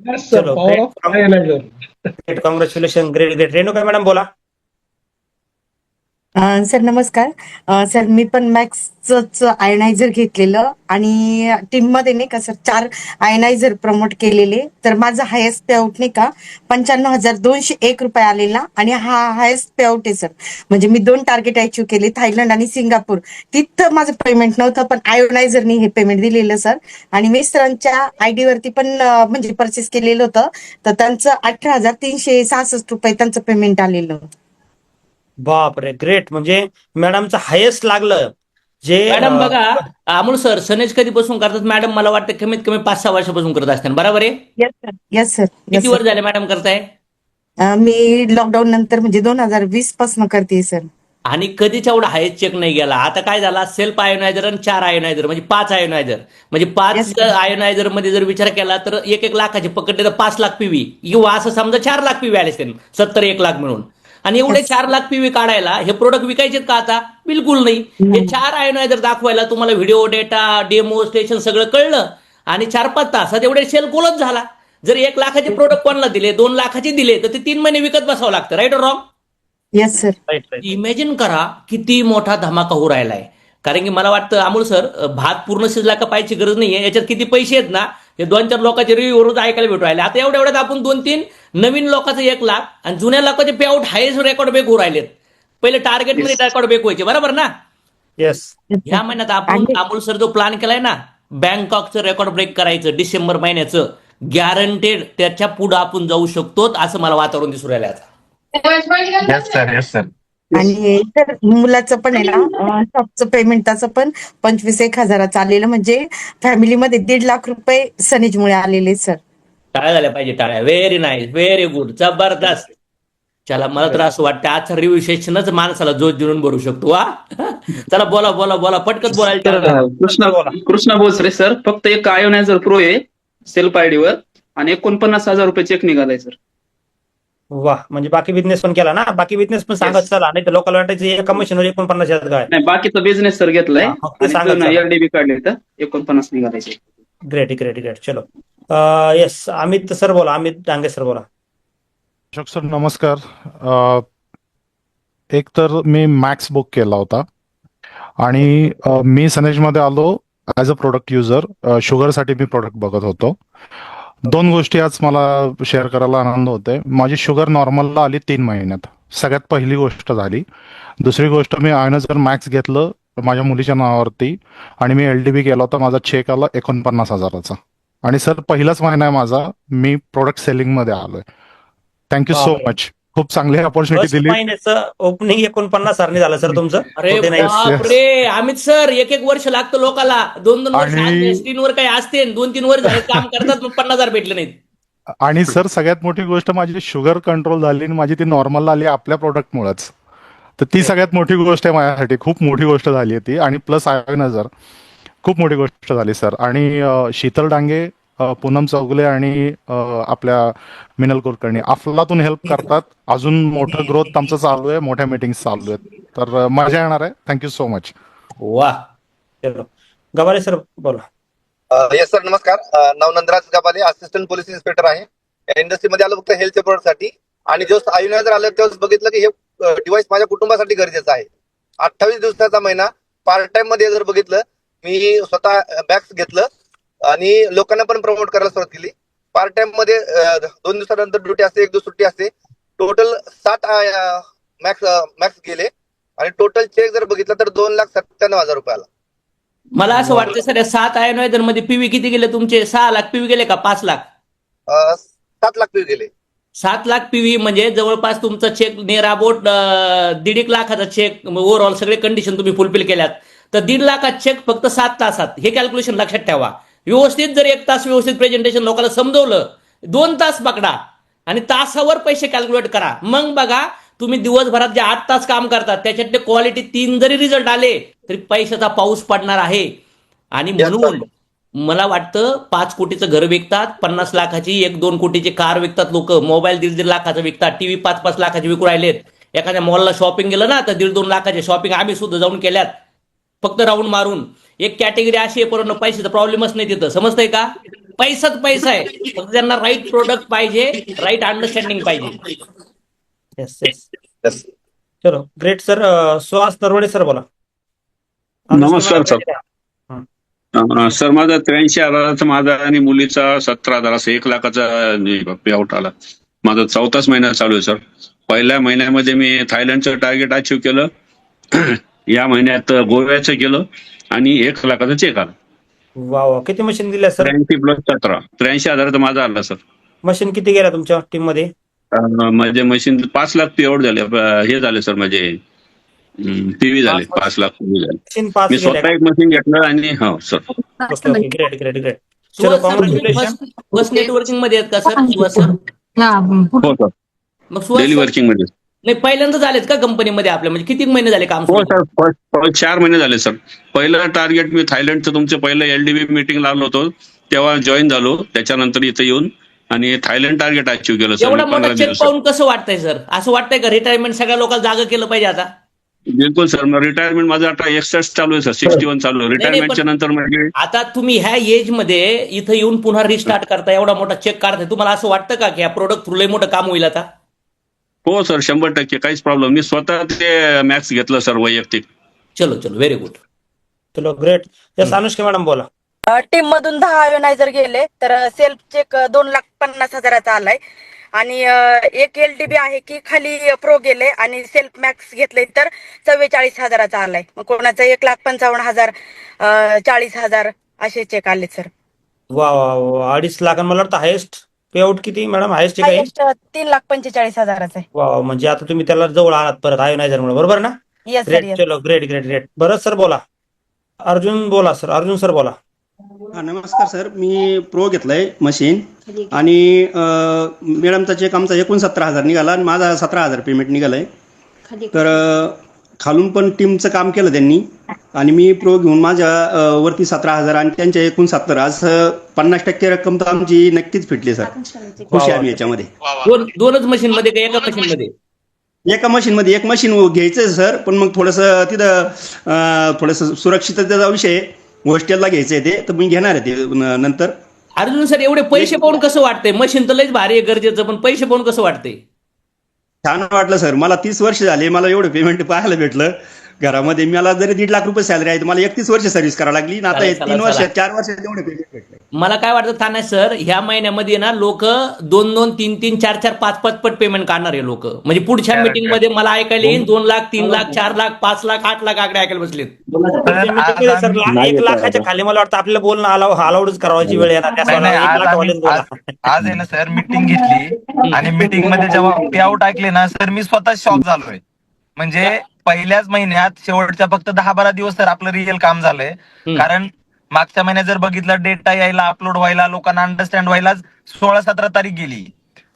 Yes sir, power of ionizer. Great, congratulation. Great great. Renuka madam बोला. सर नमस्कार. सर मी पण मॅक्सच आयनायझर घेतलेलं आणि टीममध्ये नाही का सर 4 आयनायझर प्रमोट केलेले. तर माझं हायेस्ट पेआउट नाही का 95,201 रुपये आलेला आणि हा हायेस्ट पेआउट आहे सर. म्हणजे मी 2 टार्गेट अचीव्ह केले, थायलंड आणि सिंगापूर. तिथं माझं पेमेंट नव्हतं, पण आयोनायझरनी हे पेमेंट दिलेलं सर. आणि मिस्टरांच्या आयडी वरती पण म्हणजे परचेस केलेलं होतं, तर त्यांचं 18,366 रुपये त्यांचं पेमेंट आलेलं. बापरे, ग्रेट. म्हणजे मॅडमचं हायेस्ट लागलं जे मॅडम बघा, अमोल सर सनेज कधीपासून करतात मॅडम? मला वाटतं कमीत कमी 5-6 वर्षापासून करत असतात, बरोबर आहे? येस सर, येस सर, किती येस वर्ष झाले मॅडम करताय? मी लॉकडाऊन नंतर म्हणजे 2020 पासून करते सर. आणि कधीच एवढा हायस्ट चेक नाही गेला. आता काय झाला, सेल्फ आयोनायझर आणि 4 आयोनायझर म्हणजे 5 आयोनायझर म्हणजे 5 Yes, sir. आयोनायझर मध्ये जर विचार केला तर 1-1 लाखाचे पकडले तर 5 लाख पीव्ही किंवा असं समजा 4 लाख पीव्ही आले असते, 70-1 लाख मिळून. आणि एवढे Yes. 4 लाख पीव्ही काढायला हे प्रोडक्ट विकायचेत का आता? बिलकुल नाही. हे 4 आयोनायझर दाखवायला तुम्हाला व्हिडिओ, डेटा, डेमो, स्टेशन सगळं कळलं आणि 4-5 तासात एवढे सेल कोलच झाला. जर 1 लाखाचे प्रोडक्ट कोणाला दिले, 2 लाखाचे दिले तर ते 3 महिने विकत बसावं लागतं. राईट और wrong? Yes sir. Right right. Imagine करा किती मोठा धमाका होऊ राहिलाय. कारण की मला वाटतं अमोल सर, भात पूर्ण शिजला का पाहायची गरज नाहीये. याच्यात किती पैसे आहेत ना, हे 2-4 लोकांचे रिव्ह्यू रोज ऐकायला भेटू राहिले. आता एवढ्यात आपण 2-3 नवीन लोकांचं 1 लाख आणि जुन्या लोकांचे पे आउट हायस्ट रेकॉर्ड ब्रेक होऊ राहिलेत. पहिले टार्गेटमध्ये रेकॉर्ड ब्रेक व्हायचे, बरोबर ना? येस. ह्या महिन्यात आपण अमोल सर जो प्लॅन केलाय ना, बँकॉकचं रेकॉर्ड ब्रेक करायचं डिसेंबर महिन्याचं, गॅरंटेड त्याच्या पुढे आपण जाऊ शकतो असं मला वातावरण दिसू राहिलं आता. Yes sir, yes sir. आणि सर मुलाचं पण आहे ना, शॉपचं पेमेंट त्याचं पण 25-1 हजाराचं आलेलं. म्हणजे फॅमिलीमध्ये 1.5 लाख रुपये सनेजमुळे आलेले सर. टाळ्या झाल्या पाहिजे, टाळ्या. व्हेरी नाईस, व्हेरी गुड, जबरदस्त. चला, मला तर असं वाटतं आजचा रिव्ह्यू सेशनच माणसाला जोश देऊन भरू शकतो. वा चला, बोला बोला बोला, पटकन बोलायला बोला. कृष्णा भोसरे सर, फक्त एक आयोनायझर प्रो आहे सेल्फ आयडीवर आणि 49,000 रुपये चेक निघालाय सर. वा, म्हणजे बाकी बिझनेस पण केला ना? बाकी बिझनेस पण सांगत चला, नाही तर लोकांना वाटायचं एका मशीनवर 49,000 काय. नाही, बाकीचा बिझनेस सर घेतलाय हा, फक्त सांगत चला. आणि एलडीबी काढले तर 49 निघालायचे. Great great great. चलो, येस, अमित सर बोला, अमित डांगे सर बोला. अशोक सर नमस्कार. एक तर मी मॅक्स बुक केला होता आणि मी सनेजमध्ये आलो ॲज अ प्रोडक्ट युजर. शुगरसाठी मी प्रोडक्ट बघत होतो. 2 गोष्टी आज मला शेअर करायला आनंद होते. माझी शुगर नॉर्मलला आली 3 महिन्यात, सगळ्यात पहिली गोष्ट झाली. दुसरी गोष्ट, मी आयनायझर मॅक्स घेतलं माझ्या मुलीच्या नावावरती आणि मी एलडीबी केला होता. माझा चेक आला 49,000चा. आणि सर पहिलाच महिना आहे माझा, मी प्रोडक्ट सेलिंगमध्ये आलोय. Thank you so much. खूप चांगली अपॉर्च्युनिटी फर्स्ट दिली. महिन्याचं ओपनिंग 49,000 झालं सर तुमचं. अरे होते नाही. बापरे, अमित सर, 1-1 वर्ष लागतं लोकाला. 2-2 वर्ष आणि- स्क्रीनवर काही असते, 2-3 वर्ष झाले काम करतात, मग 50,000 भेटले नाहीत. आणि सर सगळ्यात मोठी गोष्ट, माझी शुगर कंट्रोल झाली आणि माझी ती नॉर्मल आली आपल्या प्रोडक्टमुळेच. तर ती सगळ्यात मोठी गोष्ट आहे माझ्यासाठी. खूप मोठी गोष्ट झाली आहे ती. आणि प्लस आयोनायझर खूप मोठी गोष्ट झाली सर. आणि शीतल डांगे, पूनम चौगुले आणि आपल्या मिनल कुलकर्णी अफलातून हेल्प करतात. अजून मोठं ग्रोथ आमचं चालू आहे, मोठ्या मीटिंग्स चालू आहेत. तर मजा येणार आहे. Thank you so much. वा, चलो, गवारे सर बोला. येस सर, नमस्कार. नाव Nandraj Gabale, assistant police inspector आहे. या इंडस्ट्रीमध्ये आलो फक्त हेल्थच्या प्रोडक्टसाठी. आणि जेव्हा आयोनायझर आलं तेव्हाच बघितलं की हे डिव्हाइस माझ्या कुटुंबासाठी गरजेचं आहे. 28 दिवसाचा महिना पार्ट टाइम मध्ये जर बघितलं, मी स्वतः बॅग्स घेतलं आणि लोकांना पण प्रमोट करायला सुरुवात केली. पार्ट टाइम मध्ये 2 दिवसानंतर ड्युटी असते, 1 दिवस सुट्टी असते. टोटल 7 मॅक्स गेले आणि टोटल चेक जर बघितलं तर 2,97,000 रुपये आला. मला असं वाटतं सर, या 7 आयोनायझर मध्ये पीव्ही किती गेले तुमचे? 6 लाख पीव्ही गेले का 5 लाख? 7 लाख पीव गेले. 7 लाख पीव्ही म्हणजे जवळपास तुमचा चेक नियर अबाउट 1.5 लाखाचा चेक ओव्हरऑल सगळे कंडिशन तुम्ही फुलफिल केल्यात. तर 1.5 लाखाचा चेक फक्त 7 तासात. हे कॅल्क्युलेशन लक्षात ठेवा. व्यवस्थित जर 1 तास व्यवस्थित प्रेझेंटेशन लोकांना समजवलं, 2 तास पकडा आणि तासावर पैसे कॅल्क्युलेट करा. मग बघा, तुम्ही दिवसभरात जे 8 तास काम करतात त्याच्यातले क्वालिटी 3 जरी रिझल्ट आले तरी पैशाचा पाऊस पडणार आहे. आणि म्हणून मला वाटतं 5 कोटीचं घर विकतात, 50 लाखाची 1-2 कोटीची कार विकतात लोक, मोबाईल 1.5 लाखाचं विकतात, टीव्ही 5-5 लाखाचे विकू राहिलेत. एखाद्या मॉलला शॉपिंग गेलं ना तर 1.5-2 लाखाचे शॉपिंग आम्ही सुद्धा जाऊन केल्यात, फक्त राऊंड मारून. एक कॅटेगरी अशी आहे, परंतु पैशाचा प्रॉब्लेमच नाही तिथं. समजतंय का? पैसाच पैसा आहे, फक्त त्यांना राईट प्रोडक्ट पाहिजे, राईट अंडरस्टँडिंग पाहिजे. Yes yes. Yes. चलो great sir. Suhas Narwade sir बोला. नमस्कार सर. सर माझा 83,000 माझा आणि मुलीचा 17,000 असं 1 लाखाचा पे आउट आला. माझा 4थाच महिना चालू आहे सर. पहिल्या महिन्यामध्ये मी थायलंडचं टार्गेट अचीव केलं. या महिन्यात गोव्याचं केलं आणि 1 लाखाचा चेक आला. वा वा. किती मशीन दिल्या सर? 83+17 83,000 माझा आला सर. मशीन किती गेल्या तुमच्या टीम मध्ये? म्हणजे मशीन 5 लाख पे आउट झाले. हे झाले सर म्हणजे टीव्ही झाले 5 लाख PV झाले. मशीन 5 मी स्वतः एक मशीन घेतलं आणि हो सर. Great great great. चलो कॉंग्रॅच्युलेशन. बस नेटवर्किंग मध्ये आहेत का सर? सुहास सर हो सर. मग सुहास डेली सर, वर्किंग मध्ये. नाही पहिल्यांदा झालेत का कंपनीमध्ये आपल्या? म्हणजे किती महिने झाले काम हो सुरू? सर. 4 महिने झाले सर. पहिलं टार्गेट मी थायलंडचं तुमचं पहिलं LDB मीटिंग लावलं होतं तेव्हा जॉईन झालो. त्याच्यानंतर इथं येऊन आणि थायलंड टार्गेट अचीव केलं सर. एवढा 15 मोठा चेक दिवसात. पाहून कसं वाटतंय सर? असं वाटतंय का रिटायरमेंट सगळ्या लोकांना जागा केलं पाहिजे आता? बिलकुल सर. रिटायरमेंट माझं आता 61 चालू आहे सर. 61 चालू आहे. रिटायरमेंटच्या नंतर म्हणजे आता तुम्ही ह्या एज मध्ये इथं येऊन पुन्हा रिस्टार्ट करता, एवढा मोठा चेक काढताय, तुम्हाला असं वाटतं का की या प्रोडक्ट थ्रू लय मोठं काम होईल आता? हो सर 100% काहीच प्रॉब्लेम. मी स्वतः ते मॅक्स घेतलं सर वैयक्तिक. चलो चलो व्हेरी गुड. चलो ग्रेट. यस अनुष्का मॅडम बोला. टीम मधून 10 आयोनायझर गेले तर सेल्फ चेक 2,50,000चा आलाय आणि एक LDB आहे की खाली प्रो गेले आणि सेल्फ मॅक्स घेतले तर 44,000चा आलाय. मग कोणाचं 1,55,000, 40,000 असे चेक आले सर. वा वा वा. 2.5 लाख. मला वाटतं हायेस्ट पे आउट किती मॅडम? हायेस्ट काय? हायेस्ट 3,45,000चा आहे. वा वा. म्हणजे आता तुम्ही त्याला जवळ आहात परत आयोनायझर मुळे, बरोबर ना? Yes sir great. येस. चलो ग्रेट ग्रेट ग्रेट. भरत सर बोला. अर्जुन बोला सर. अर्जुन सर बोला. नमस्कार सर. मी प्रो घेतलाय मशीन आणि मॅडमचा चेक आमचा 69,000 निघाला आणि माझा 17,000 पेमेंट निघालाय. तर खालून पण टीमचं काम केलं त्यांनी आणि मी प्रो घेऊन माझ्या वरती 17,000 आणि त्यांच्या 69 असं 50% रक्कम तर आमची नक्कीच फिटली सर. खुशी आम्ही याच्यामध्ये. दोनच मशीन मध्ये का एका मशीन मध्ये? एका मशीन मध्ये. एक मशीन घ्यायचंय सर पण मग थोडंसं तिथं थोडंसं सुरक्षिततेचा विषय हॉस्टेलला घ्यायचंय ते तर मी घेणार आहे ते नंतर. अर्जुन सर एवढे पैसे पाहून कसं वाटतंय? मशीन तर लयच भारी आहे गरजेचं, पण पैसे पाहून कसं वाटतंय? छान वाटलं सर. मला 30 वर्ष झाले. मला एवढं पेमेंट पाहायला भेटलं घरामध्ये. मला जरी 1.5 लाख रुपये सॅलरी आहे मला 31 वर्ष सर्व्हिस करावी लागली. आता 3 वर्ष 4 वर्ष एवढे पेमेंट भेटले. मला काय वाटतं तानाय सर, ह्या महिन्यामध्ये ना लोक 2-2, 3-3, 4-4, 5-5 पट पेमेंट काढणार आहे लोक. म्हणजे पुढच्या मीटिंग मध्ये मला ऐकायला येईल 2 लाख, 3 लाख, 4 लाख, 5 लाख, 8 लाख आकडे ऐकायला बसलेत. सर 1 लाखाच्या खाली मला वाटतं आपल्याला बोलणं अलाउडच करावायची वेळ येणार. आज आहे ना सर मीटिंग घेतली आणि मीटिंग मध्ये जेव्हा पे आउट ऐकले ना सर मी स्वतः शॉक झालोय. म्हणजे पहिल्याच महिन्यात शेवटच्या फक्त 10-12 दिवस तर आपलं रिअल काम झालंय. कारण मागच्या महिन्यात जर बघितलं डेटा यायला अपलोड व्हायला लोकांना अंडरस्टँड व्हायला 16-17 तारीख गेली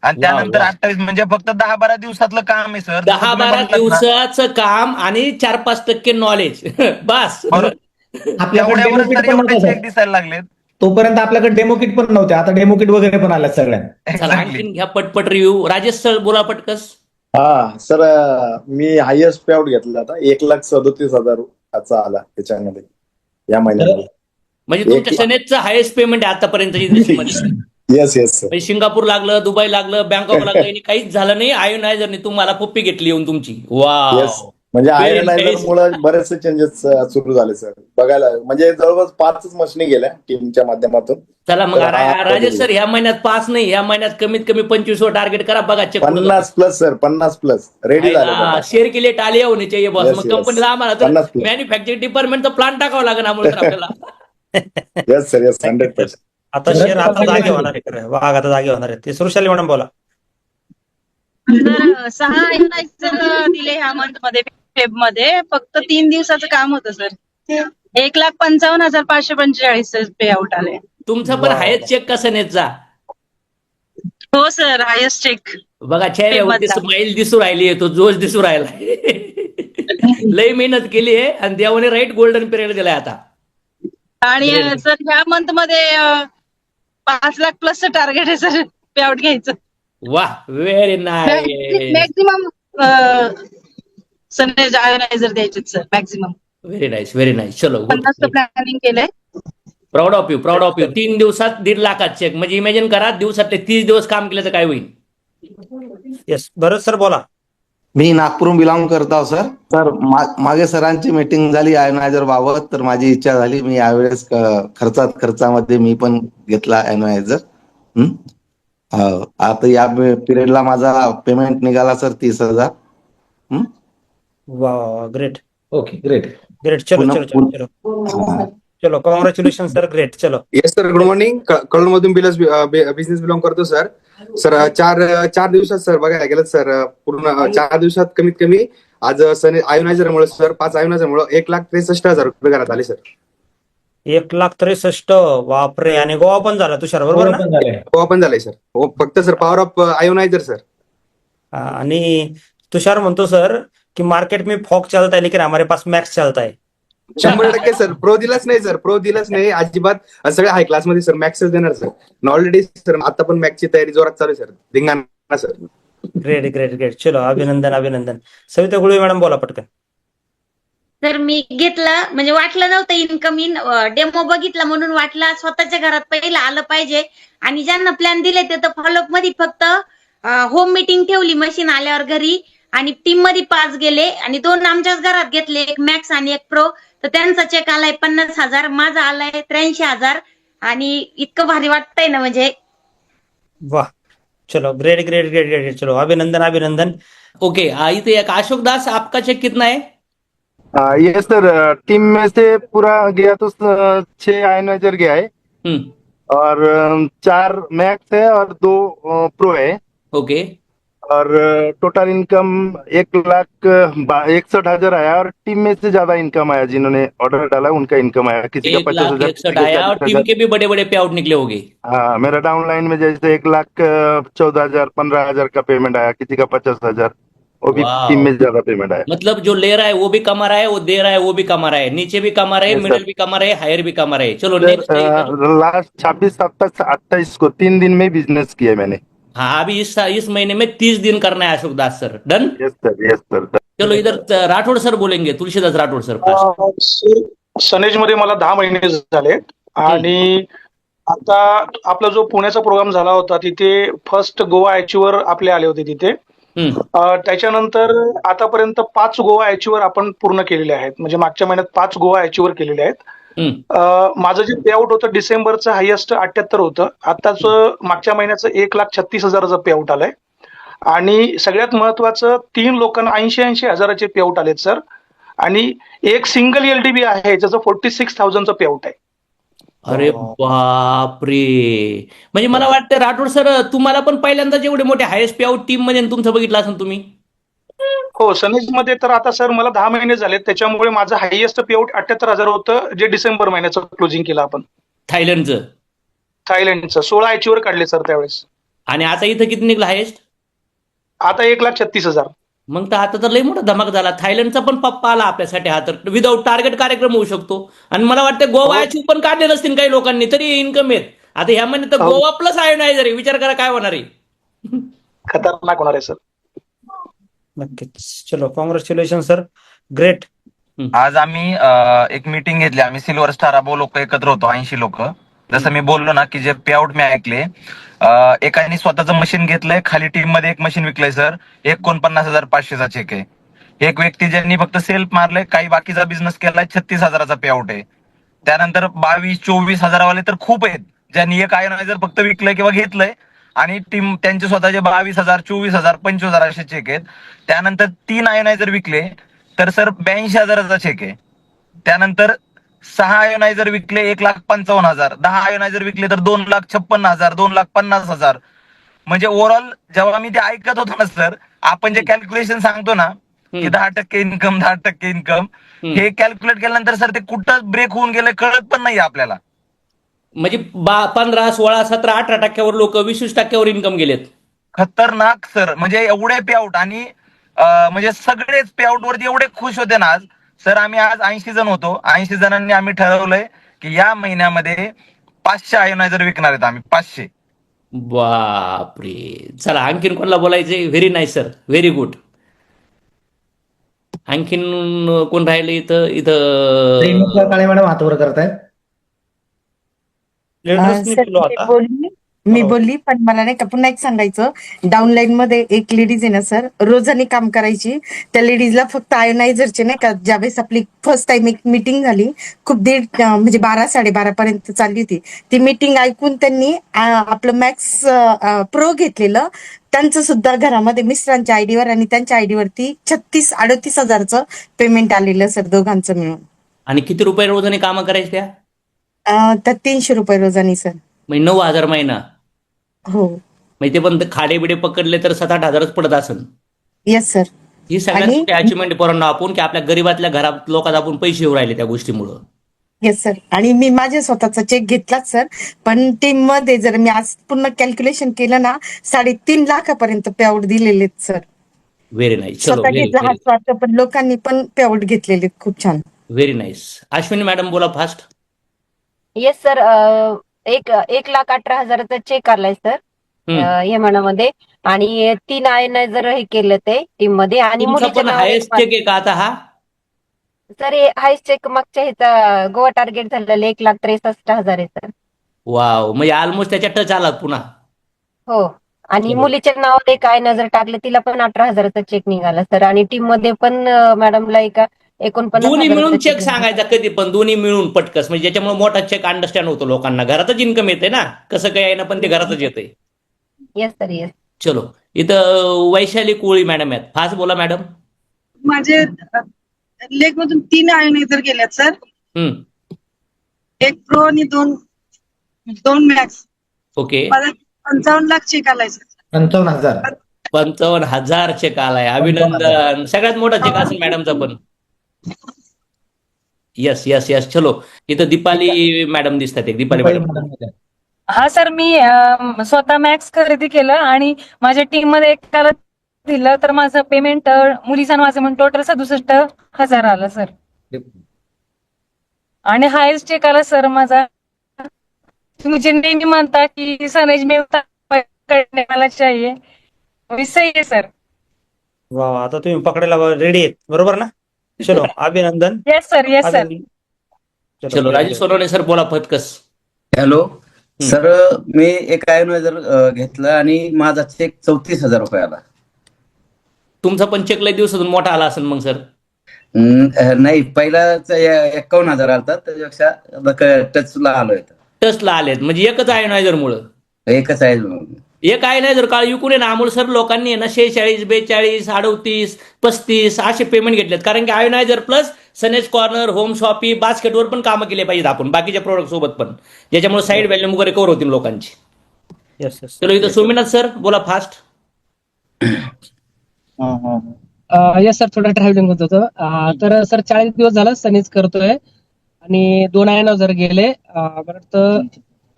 आणि त्यानंतर 28 म्हणजे फक्त 10-12 दिवसातलं काम आहे सर. 10-12 दिवसाचं काम आणि 4-5% नॉलेज बस. एवढे चेक दिसायला लागलेत. तोपर्यंत आपल्याकडे डेमो किट पण नव्हते. आता डेमो किट वगैरे पण आल्या सगळ्या. चला आणखीन घ्या पटपट रिव्ह्यू. राजेश सर बोला पटकस. हा सर मी हायएस्ट पे आउट घेतला आता 1,37,000चा आला त्याच्यामध्ये या महिन्यामध्ये. म्हणजे तुमच्या सनेजचं हायेस्ट पेमेंट आहे आतापर्यंत इंडस्ट्रीमध्ये. Yes yes sir. म्हणजे सिंगापूर लागलं, दुबई लागलं, बँकॉक लागलं, यांनी काहीच झालं नाही. आयोनायझरने तुम्हाला पप्पी घेतली येऊन तुमची. वा. म्हणजे आयोनायझर मुळे बरेचसे चेंजेस सुरू झाले सर. बघायला म्हणजे जवळपास 5 मशीनी गेल्या टीमच्या माध्यमातून. चला मग राजेश सर ह्या महिन्यात 5 नाही, या महिन्यात कमीत कमी 25 टार्गेट करा. बघा चेक 50+ सर 50+ रेडी झाले. शेअर केले टाली होणे चाहिए बॉस. मग कंपनीला आम्हाला तर मॅन्युफॅक्चरिंग डिपार्टमेंटचा प्लांट टाकावा लागेल आम्हाला आपल्याला. Yes sir yes 100%. आता शेअर आता जागे होणार आहे. वाघ आता जागे होणार आहे. ते सुरुशाली मॅडम बोला. सर 6 आयोनायझर दिले ह्या मंथ मध्ये फेब मध्ये. फक्त 3 दिवसाचं काम होतं सर. 1,55,545 पे आउट आले. तुमचा पण हायेस्ट चेक कसा नेतचा? हो सर हायेस्ट चेक. बघा चेहऱ्यावरती स्माईल दिसू राहिली आहे, तो जोश दिसू राहिला. लय मेहनत केली आहे आणि देवाने राईट गोल्डन पिरियड दिलाय आता. आणि सर ह्या मंथ मध्ये 5 लाख प्लस टार्गेट आहे सर पे आउट घ्यायचं. वा व्हेरी नाईस. मॅक्झिमम सनेज आयोनायझर द्यायचे sir maximum. Very nice very nice. चलो प्लॅनिंग केलंय. Proud of you proud of you. 3 दिवसात 1.5 लाखात चेक. म्हणजे इमॅजिन करा दिवसातले 30 दिवस काम केलं तर काय होईल. येस भरत सर बोला. मी नागपूरहून बिलॉंग करतो सर. सर मागे सरांची मीटिंग झाली आयोनायझर बाबत, तर माझी इच्छा झाली मी यावेळेस खर्चामध्ये मी पण घेतला आयोनायझर. आता या पिरियडला माझा पेमेंट निघाला सर 30,000. वा ग्रेट. Okay, great. ग्रेट. चलो कॉंग्रॅच्युलेशन सर. ग्रेट. चलो. Yes sir, good morning. कळमधून बिझनेस बिलॉंग करतो सर. सर चार दिवसात सर बघायला गेलं सर, पूर्ण 4 दिवसात कमीत कमी आज आयोनायझरमुळे सर 5 आयोनायझरमुळे 1,63,000 रुपये घरात आले सर. 1,63,000. बापरे. आणि गोवा पण झाला तुषार, बरोबर ना? गोवा पण झालाय सर. हो, फक्त सर पॉवर ऑफ आयोनायझर सर. आणि तुषार म्हणतो सर की मार्केट में फॉग चलता है लेकिन हमारे पास मैक्स चलता है. 100% सर. प्रो दिलाच नाही सर, प्रो दिलाच नाही अजिबात. सगळ्या हाय क्लास मध्ये सर मॅक्सच देणार सर. ऑलरेडी सर आता पण मॅक्सची तयारी जोरात चालू आहे सर. धिंगाणा सर. Great great great. चलो अभिनंदन. सविता गुळवे मॅडम बोला पटकन. तर मी घेतलं म्हणजे वाटलं नव्हतं इन्कम डेमो बघितला म्हणून वाटला स्वतःच्या घरात पहिलं आलं पाहिजे. आणि ज्यांना प्लॅन दिले ते तर फॉलोअप मध्ये फक्त होम मीटिंग ठेवली मशीन आल्यावर घरी, आणि टीम मध्ये 5 गेले आणि 2 आमच्याच घरात घेतले, एक मॅक्स आणि एक प्रो. तर त्यांचा चेक आलाय 50,000, माझा आलाय 83,000. आणि इतकं भारी वाटतंय ना म्हणजे. वाह. चलो ग्रेट ग्रेट ग्रेट ग्रेट. चलो अभिनंदन. ओके. इथे एक अशोक दास, आपका चेक कितना है? ये सर टीम में से पूरा गया तो 6 आयोनाइजर गया है और 4 मैक्स है और 2 प्रो है. ओके. और टोटल इनकम 1,61,000 आया और टीम में से ज्यादा इनकम आया. जिन्होंने ऑर्डर डाला उनका इनकम आया. किसी का 50,000, 1,61,000 आया और टीम के भी बड़े बड़े पे आउट निकले होंगे. हाँ, मेरा डाउनलाइन में जैसे 1,14,000 15,000 का पेमेंट आया, किसी का 50,000. वो भी वाह. टीम में ज्यादा पेमेंट आया. मतलब जो ले रहा है वो भी कमा रहा है, वो दे रहा है वो भी कमा रहा है, नीचे भी कमा रहे, Yes, मिडिल sir. भी कमा रहे, हायर भी कमा रहे. चलो सर, नेक्स्ट. लास्ट 26, 27, 28 को 3 दिन में बिजनेस किया मैंने. हाँ, अभी इस महीने में 30 दिन करना है Ashok Das sir. Done. Yes sir. चलो इधर राठोड सर बोलेंगे. तुलसीदास राठोड सर. सनेज मध्ये मला 10 महिने झाले आणि आता आपला जो पुण्याचा प्रोग्राम झाला होता तिथे फर्स्ट गोवा अचीवर आपले आले होते तिथे. त्याच्यानंतर आतापर्यंत 5 गोवा अचीवर आपण पूर्ण केलेले आहेत. म्हणजे मागच्या महिन्यात 5 गोवा अचीवर केलेले आहेत. माझं जे पेआउट होतं डिसेंबरचं हायेस्ट 78 होतं. आताचं मागच्या महिन्याचं 1,36,000चं पेआउट आलंय. आणि सगळ्यात महत्वाचं 3 लोकांना 80,000 हजाराचे पेआउट आलेत सर. आणि एक सिंगल एलडीबी आहे ज्याचं 46,000चं पेआउट आहे. अरे बापरे. म्हणजे मला वाटतं राठोड सर तुम्हाला पण पहिल्यांदा जेवढे मोठे हायेस्ट पे आउट टीम मध्ये तुमचं बघितलं असेल तुम्ही. हो, सनेज मध्ये तर आता सर मला 10 महिने झाले, त्याच्यामुळे माझं हायेस्ट पेआउट 78,000 होतं जे डिसेंबर महिन्याचं क्लोजिंग केलं आपण. थायलंडचं 16 अचीवर काढले सर त्यावेळेस. आणि आता इथं किती निघलं हायेस्ट? आता 1,36,000. मग तर आता तर लई मोठा धमाक झाला. थायलंडचा पण पप्पा आला आपल्यासाठी. हा तर विदाऊट टार्गेट कार्यक्रम होऊ शकतो. आणि मला वाटतं गोवा अचीव पण काढले नसतील काही लोकांनी तरी इन्कम येत. आता ह्या महिन्यात तर गोवा प्लस आयोनायझर आहे. विचार करा काय होणार आहे. खतरनाक होणार आहे सर. नक्कीच. चलो कॉंग्रॅच्युलेशन सर. ग्रेट. आज आम्ही एक मीटिंग घेतली. आम्ही सिल्वर स्टार अबो लोक एकत्र होतो, 80 लोक. जसं मी बोललो ना की जे पे आउट मी ऐकले, एकाने स्वतःचं मशीन घेतलंय, खाली टीम मध्ये एक मशीन विकलंय सर. 49,500चा चेक आहे. एक व्यक्ती ज्यांनी फक्त सेल्फ मारलंय, काही बाकीचा बिझनेस केलाय, 36,000चा पे आउट आहे. त्यानंतर 22-24 हजारावाले तर खूप आहेत ज्यांनी एक आयोनायझर फक्त विकलंय किंवा घेतलंय आणि टीम त्यांचे स्वतःचे 22,000, 24,000, 25,000 असे चेक आहेत. त्यानंतर 3 आयोनायझर विकले तर सर 82,000चा चेक आहे. त्यानंतर 6 आयोनायझर विकले 1,55,000, 10 आयोनायझर विकले तर 2,56,000, 2,50,000. म्हणजे ओव्हरऑल जेव्हा मी ते ऐकत होतो ना सर, आपण जे कॅल्क्युलेशन सांगतो ना की 10% इन्कम 10% इन्कम, हे कॅल्क्युलेट केल्यानंतर सर ते कुठं ब्रेक होऊन गेलं कळत पण नाही आपल्याला. म्हणजे 15, 16, 17, 18% लोक 20% इन्कम गेलेत. खतरनाक सर. म्हणजे एवढे पे आउट आणि म्हणजे सगळेच पे आउट वरती एवढे खुश होते ना आज सर. आम्ही आज 80 जण होतो. 80 जणांनी आम्ही ठरवलंय की या महिन्यामध्ये 500 आयोनायझर विकणार आहेत आम्ही. 500. बापरे. चला आणखीन कोणाला बोलायचे? Very nice sir. Very good. आणखीन कोण राहिले इथं? काळे मॅडम हात वर करतायत. सर, मी बोलली. मी बोलली, पण मला नाही का पुन्हा एक सांगायचं, डाऊनलाईन मध्ये एक लेडीज आहे ना सर, रोजानी काम करायची. त्या लेडीजला फक्त आयोनायझरचे नाही का, ज्यावेळेस आपली फर्स्ट टाइम एक मीटिंग झाली, खूप म्हणजे 12-12:30 पर्यंत चालली होती ती मीटिंग, ऐकून त्यांनी आपलं मॅक्स प्रो घेतलेलं. त्यांचं सुद्धा घरामध्ये मिस्टरांच्या आयडीवर आणि त्यांच्या आयडीवरती 36-38 हजारचं पेमेंट आलेलं सर, दोघांचं मिळून. आणि किती रुपये रोजाने कामं करायची त्या? तर 300 रुपये रोजानी सर. म्हणजे 9,000 महिना. हो. म्हणजे ते पण खाडे बिडे पकडले तर 7-8 हजारच पडत असेल. Yes sir. ही सगळ्यात मोठी अचिव्हमेंट पोरांना आपण, की आपल्या गरीबातल्या घरात लोकांना आपण पैसे येऊ राहिले त्या गोष्टीमुळं. Yes sir. आणि मी माझ्या स्वतःचा चेक घेतलाच सर, पण टीम मध्ये जर मी आज पूर्ण कॅल्क्युलेशन केलं ना, 3.5 लाखापर्यंत पेआउट दिलेले सर. Very nice. स्वतः घेतला हाच वाटतं, पण लोकांनी पण पेआउट घेतलेले. खूप छान. Very nice. अश्विनी मॅडम बोला फास्ट. Yes sir. 1,18,000चा चेक आलाय सर यमानामध्ये, आणि 3 आयनायझर हे केलं ते टीम मध्ये. आणि मुलीचं नाव हायेस्ट चेक आहे का आता हा? सर हायस्ट चेक मागच्या ह्याचा गोवा टार्गेट झालेलं 1,63,000 आहे सर. वाव, म्हणजे ऑलमोस्ट त्याच्या टच आलात पुन्हा. हो. आणि मुलीच्या नावावर एक आयनायझर टाकलं, तिला पण 18,000चा चेक निघाला सर. आणि टीम मध्ये पण मॅडमला 49,000 दोन्ही मिळून चेक सांगायचा कधी पण, दोन्ही मिळून पटकस, म्हणजे ज्याच्यामुळे मोठा चेक अंडरस्टँड होतो लोकांना. घरातच इन्कम येते ना, कसं काय आहे ना, पण ते घरातच येते. Yes sir. येस. चलो, इथं वैशाली कोळी मॅडम आहेत. फास्ट बोला मॅडम. माझे लेग मधून 3 आयोनायझर गेल्यात सर. एक प्रो आणि दोन मॅक्स. ओके. मला 55 लाख चेक आलाय सर. 55,000. 55,000 चेक आलाय. अभिनंदन. सगळ्यात मोठा चेक असेल मॅडमचा पण. Yes yes yes. चलो, इथं दीपाली मॅडम दिसतात. एक दीपाली मॅडम. हा सर, मी स्वतः मॅक्स खरेदी केलं आणि माझ्या टीम मध्ये एकाला दिलं, तर माझं पेमेंट मुलीचं माझं म्हणून टोटल 67,000 आलं सर. आणि हायस्ट चेक आला सर माझा. तुम्ही जे नेहमी म्हणता की सनेज मिळता मला चाहिए, सही आहे सर. वा, आता तुम्ही पकडायला रेडी आहेत, बरोबर ना? चलो, अभिनंदन. Yes sir. Yes sir. चलो, राजेश सोनवणे सर बोला फटकस. हॅलो सर, मी एक आयोनायझर घेतलं आणि माझा चेक 34,000 रुपये आला. तुमचा पण चेक लय दिवसातून मोठा आला असेल मग सर? नाही, पहिलाच 51,000 आलता, त्याच्यापेक्षा टचला आलोय. टचला आलेत म्हणजे एकच आयोनायझर मुळे. एकच आहे. एक आयोनायझर काळ विकून आहे ना अमोल सर, लोकांनी आहे ना 46, 42, 38, 35 असे पेमेंट घेतलेत. कारण की आयोनायझर प्लस सनेज कॉर्नर, होम शॉपी, बास्केटवर पण कामं केले पाहिजेत आपण बाकीच्या प्रोडक्ट सोबत पण, ज्याच्यामुळे साईड व्हॅल्यू वगैरे कव्हर होतील लोकांची. चलो, इथं सोमीनाथ सर बोला फास्ट. येस सर, थोडं ट्रॅव्हलिंग होत होतं. तर सर 40 दिवस झालं सनेज करतोय आणि 2 आयनायझर गेले. परत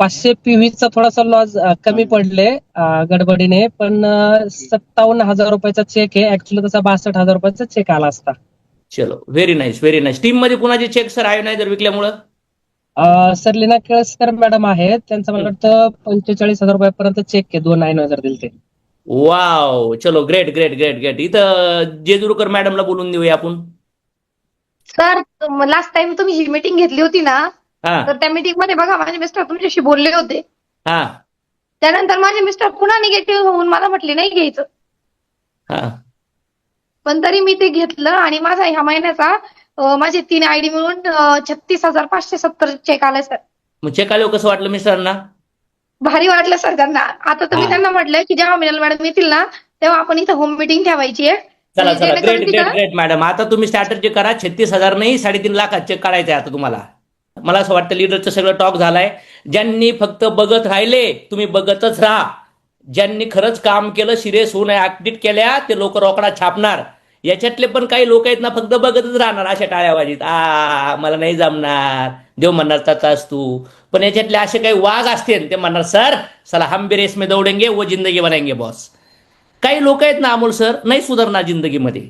500 PVचा थोडासा लॉस कमी पडले गडबडीने, पण 57,000 रुपयाचा चेक आहे. ऍक्च्युअली तसा 62,000 रुपयाचा चेक आला असता. चलो, very nice very nice. Team मध्ये कुणाचे चेक सर आयोनायझर विकल्यामुळं? सर लीना केळकर मॅडम आहेत, त्यांचं मला वाटतं 45,000 रुपयापर्यंत चेक आहे. 2 आयनायझर दिले ते. वाव, चलो, ग्रेट ग्रेट ग्रेट ग्रेट. इथं जेजुरकर मॅडमला बोलून देऊया आपण. सर, लास्ट टाइम तुम्ही जी मीटिंग घेतली होती ना, हा तर त्या मीटिंग मध्ये बघा माझे मिस्टर तुमच्याशी बोलले होते. हा त्यानंतर माझे मिस्टर पुन्हा निगेटिव्ह होऊन मला म्हटले नाही घ्यायचं, हा. पण तरी मी ते घेतलं आणि माझा ह्या महिन्याचा माझे 3 आयडी मिळून 36,570 चेक आलाय सर. मग चेक आल्यावर कसं वाटलं मिस्टरांना? भारी वाटलं सर त्यांना. आता तुम्ही त्यांना म्हटलं की जेव्हा मिनल मॅडम येतील ना, तेव्हा आपण इथं होम मीटिंग ठेवायची आहे. चला चला, ग्रेट ग्रेट ग्रेट मॅडम. आता तुम्ही स्ट्रॅटर्जी करा. 36,000 नाही 3.5 लाखात चेक काढायचे आता तुम्हाला. मला असं वाटतं लिडरचं सगळं टॉक झालाय. ज्यांनी फक्त बघत राहिले, तुम्ही बघतच राहा. ज्यांनी खरंच काम केलं, सिरियस होऊन ऍक्टिव्ह केल्या, ते लोक रोकडा छापणार. याच्यातले पण काही लोक आहेत ना, फक्त बघतच राहणार अशा टाळ्याबाजीत. मला नाही जमणार, देव म्हणणार तसाच तू. पण याच्यातले असे काही वाघ असतील, ते म्हणणार सर चला हम भी रेस में दौडेंगे वो जिंदगी बनाएंगे बॉस. काही लोक आहेत ना अमोल सर, नाही सुधारणार जिंदगीमध्ये.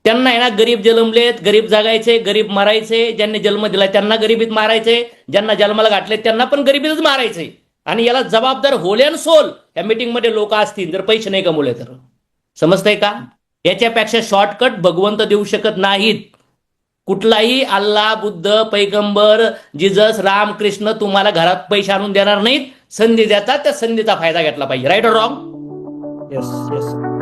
त्यांना आहे ना गरीब जन्मलेत, गरीब जगायचे, गरीब मरायचे. ज्यांनी जन्म दिला त्यांना गरिबीत मारायचे, ज्यांना जन्माला घातले त्यांना पण गरिबीतच मारायचे. आणि याला जबाबदार होल अँड सोल या मीटिंग मध्ये लोक असतील, जर पैसे नाही कमवले तर. समजतंय का? याच्यापेक्षा शॉर्टकट भगवंत देऊ शकत नाहीत. कुठलाही अल्लाह, बुद्ध, पैगंबर, जिजस, राम, कृष्ण तुम्हाला घरात पैसे आणून देणार नाहीत. संधी देतात, त्या संधीचा फायदा घेतला पाहिजे. राईट और रॉंग? Yes yes